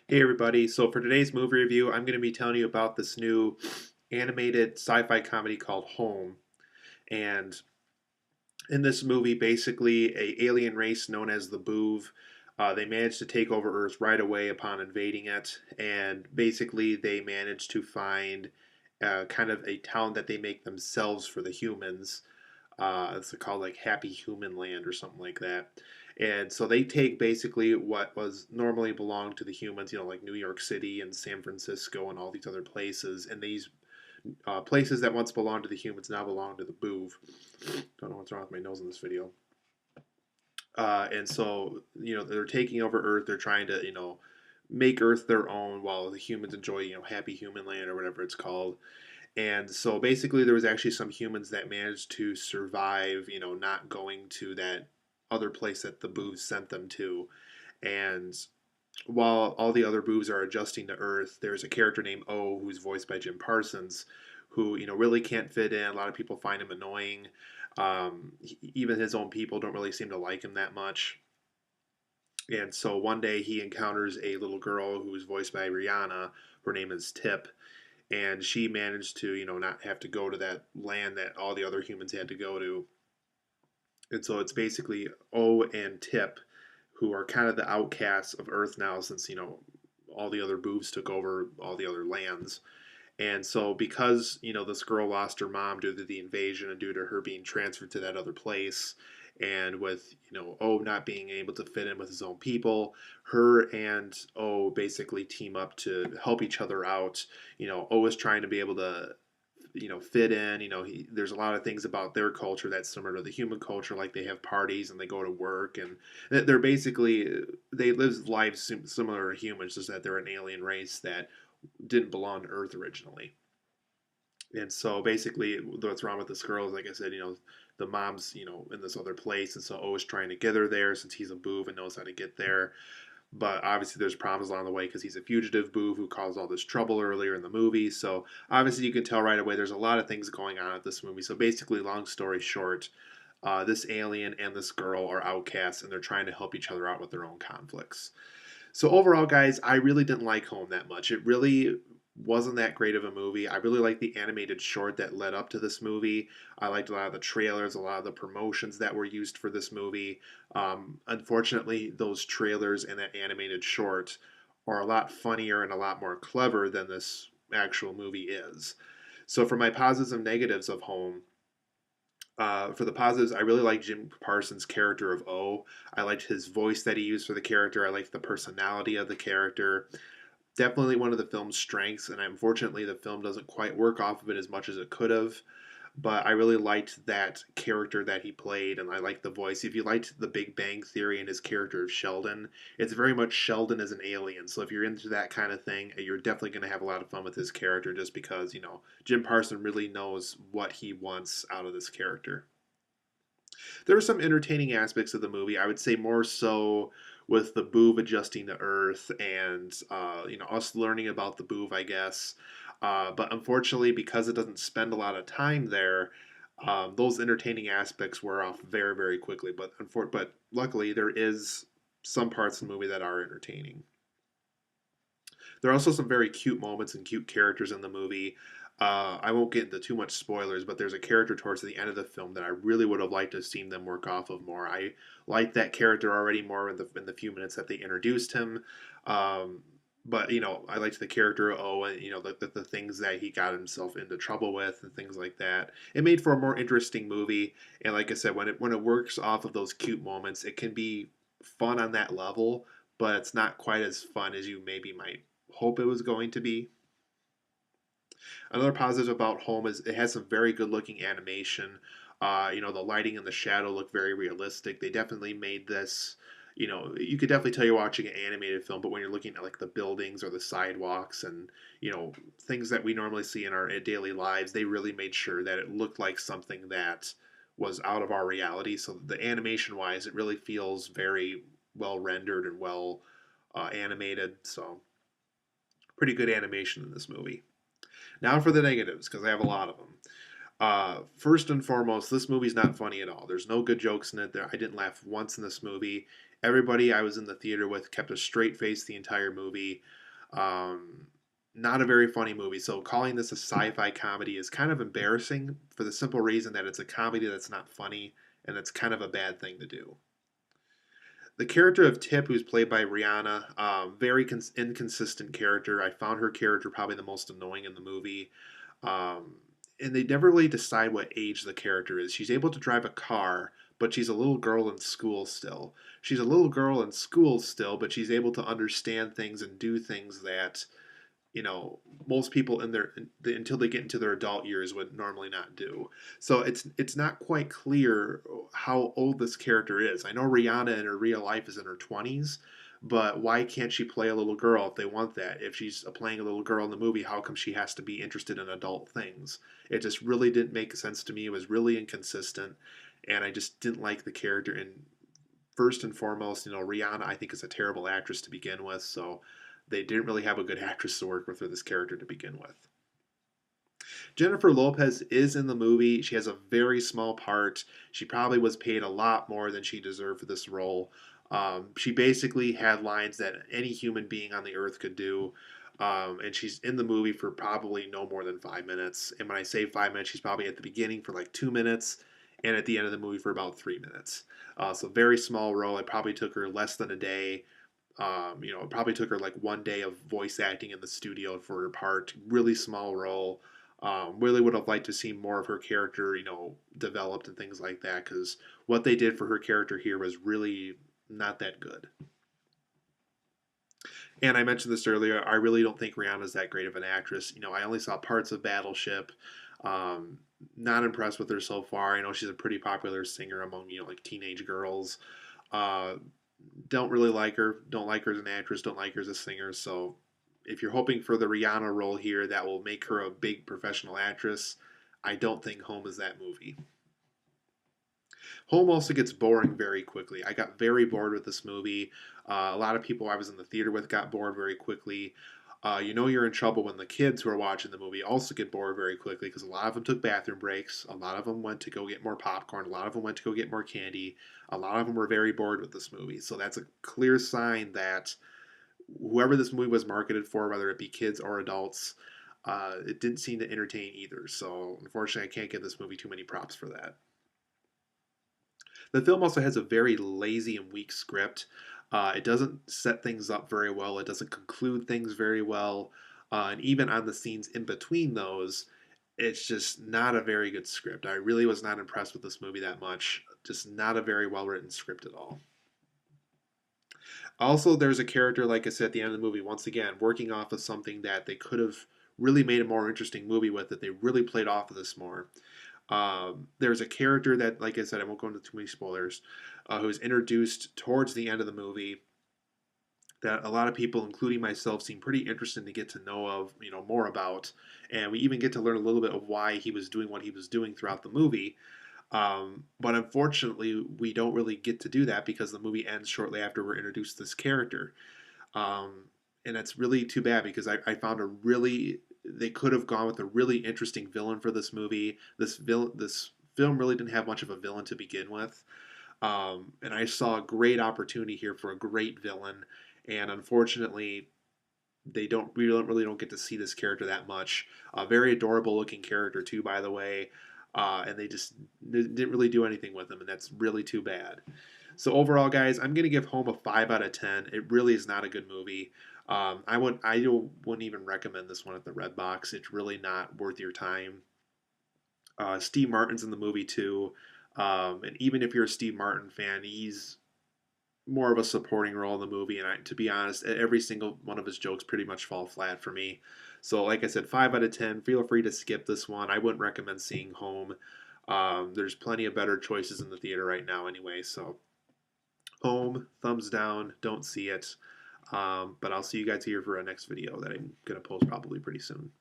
Hey everybody, so for today's movie review, I'm going to be telling you about this new animated sci-fi comedy called Home. And in this movie, basically, a alien race known as the Boov, they managed to take over Earth right away upon invading it, and basically they managed to find kind of a town that they make themselves for the humans. It's called like Happy Human Land or something like that. And so they take basically what was normally belonged to the humans, like New York City and San Francisco and all these other places, and these places that once belonged to the humans now belong to the Boov. Don't know what's wrong with my nose in this video. And so, they're taking over Earth. They're trying to, make Earth their own while the humans enjoy, Happy Human Land or whatever it's called. And so basically, there was actually some humans that managed to survive, not going to that other place that the boobs sent them to. And while all the other boobs are adjusting to Earth, there's a character named O who's voiced by Jim Parsons, who really can't fit in. A lot of people find him annoying. Even his own people don't really seem to like him that much. And so one day he encounters a little girl who's voiced by Rihanna. Her name is Tip, and she managed to not have to go to that land that all the other humans had to go to. And so it's basically O and Tip, who are kind of the outcasts of Earth now, since all the other boobs took over all the other lands. And so because this girl lost her mom due to the invasion and due to her being transferred to that other place, and with O not being able to fit in with his own people, her and O basically team up to help each other out. O is trying to be able to fit in. There's a lot of things about their culture that's similar to the human culture, like they have parties and they go to work, and they're basically they live lives similar to humans, just that they're an alien race that didn't belong to Earth originally. And so basically, what's wrong with this girl is, like I said, the mom's in this other place, and so O is trying to get her there since he's a boob and knows how to get there. But obviously, there's problems along the way because he's a fugitive boob who caused all this trouble earlier in the movie. So obviously, you can tell right away there's a lot of things going on at this movie. So basically, long story short, this alien and this girl are outcasts, and they're trying to help each other out with their own conflicts. So overall, guys, I really didn't like Home that much. It really wasn't that great of a movie. I really liked the animated short that led up to this movie. I liked a lot of the trailers, a lot of the promotions that were used for this movie. Unfortunately, those trailers and that animated short are a lot funnier and a lot more clever than this actual movie is. So for my positives and negatives of Home, for the positives, I really like Jim Parsons' character of O. I liked his voice that he used for the character. I liked the personality of the character. Definitely one of the film's strengths, and unfortunately, the film doesn't quite work off of it as much as it could have. But I really liked that character that he played, and I liked the voice. If you liked The Big Bang Theory and his character of Sheldon, it's very much Sheldon as an alien. So if you're into that kind of thing, you're definitely going to have a lot of fun with his character just because, Jim Parsons really knows what he wants out of this character. There were some entertaining aspects of the movie. I would say more so with the Boov adjusting to Earth and us learning about the Boov, I guess. But unfortunately, because it doesn't spend a lot of time there, those entertaining aspects wear off very, very quickly. But luckily, there is some parts of the movie that are entertaining. There are also some very cute moments and cute characters in the movie. I won't get into too much spoilers, but there's a character towards the end of the film that I really would have liked to have seen them work off of more. I liked that character already more in the few minutes that they introduced him. But I liked the character of Owen, the things that he got himself into trouble with and things like that. It made for a more interesting movie, and like I said, when it works off of those cute moments, it can be fun on that level, but it's not quite as fun as you maybe might hope it was going to be. Another positive about Home is it has some very good looking animation. The lighting and the shadow look very realistic. They definitely made this. You could definitely tell you're watching an animated film, but when you're looking at like the buildings or the sidewalks and things that we normally see in our daily lives, they really made sure that it looked like something that was out of our reality. So the animation wise, it really feels very well rendered and well animated. So pretty good animation in this movie. Now for the negatives, because I have a lot of them. First and foremost, this movie's not funny at all. There's no good jokes in it. I didn't laugh once in this movie. Everybody I was in the theater with kept a straight face the entire movie. Um, Not a very funny movie. So calling this a sci-fi comedy is kind of embarrassing for the simple reason that it's a comedy that's not funny, and it's kind of a bad thing to do. The character of Tip, who's played by Rihanna, very inconsistent character. I found her character probably the most annoying in the movie. Um, and they never really decide what age the character is. She's able to drive a car, but she's a little girl in school still. She's a little girl in school still, but she's able to understand things and do things that most people in until they get into their adult years would normally not do. So it's not quite clear how old this character is. I know Rihanna in her real life is in her 20s, but why can't she play a little girl if they want that? If she's playing a little girl in the movie, how come she has to be interested in adult things? It just really didn't make sense to me. It was really inconsistent, and I just didn't like the character. And first and foremost, Rihanna I think is a terrible actress to begin with, so they didn't really have a good actress to work with for this character to begin with. Jennifer Lopez is in the movie. She has a very small part. She probably was paid a lot more than she deserved for this role. She basically had lines that any human being on the earth could do. And she's in the movie for probably no more than 5 minutes. And when I say 5 minutes, she's probably at the beginning for like 2 minutes and at the end of the movie for about 3 minutes. So very small role. It probably took her less than a day. It probably took her like one day of voice acting in the studio for her part. Really small role. Really would have liked to see more of her character, developed and things like that, because what they did for her character here was really not that good. And I mentioned this earlier. I really don't think Rihanna's that great of an actress. I only saw parts of Battleship. Um, Not impressed with her so far. I know she's a pretty popular singer among like teenage girls. Uh, don't really like her. Don't like her as an actress. Don't like her as a singer. So if you're hoping for the Rihanna role here that will make her a big professional actress, I don't think Home is that movie. Home also gets boring very quickly. I got very bored with this movie. A lot of people I was in the theater with got bored very quickly. You're in trouble when the kids who are watching the movie also get bored very quickly because a lot of them took bathroom breaks. A lot of them went to go get more popcorn. A lot of them went to go get more candy. A lot of them were very bored with this movie. So that's a clear sign that whoever this movie was marketed for, whether it be kids or adults, it didn't seem to entertain either. So unfortunately, I can't give this movie too many props for that. The film also has a very lazy and weak script. It doesn't set things up very well. It doesn't conclude things very well. And even on the scenes in between those, it's just not a very good script. I really was not impressed with this movie that much. Just not a very well written script at all. Also, there's a character, like I said at the end of the movie, once again, working off of something that they could have really made a more interesting movie with, that they really played off of this more. There's a character that, like I said, I won't go into too many spoilers, who's introduced towards the end of the movie that a lot of people, including myself, seem pretty interested to get to know of, more about, and we even get to learn a little bit of why he was doing what he was doing throughout the movie. But unfortunately, we don't really get to do that because the movie ends shortly after we're introduced to this character. Um, and it's really too bad because I found they could have gone with a really interesting villain for this movie. This film really didn't have much of a villain to begin with. And I saw a great opportunity here for a great villain. And unfortunately, we don't get to see this character that much. A very adorable looking character too, by the way. And they just didn't really do anything with him, and that's really too bad. So overall, guys, I'm gonna give Home a 5 out of 10. It really is not a good movie. I wouldn't even recommend this one at the Red Box. It's really not worth your time. Steve Martin's in the movie too, and even if you're a Steve Martin fan, he's more of a supporting role in the movie. And to be honest, every single one of his jokes pretty much fall flat for me. So, like I said, 5 out of 10. Feel free to skip this one. I wouldn't recommend seeing Home. There's plenty of better choices in the theater right now, anyway. So, Home, thumbs down. Don't see it. But I'll see you guys here for a next video that I'm gonna post probably pretty soon.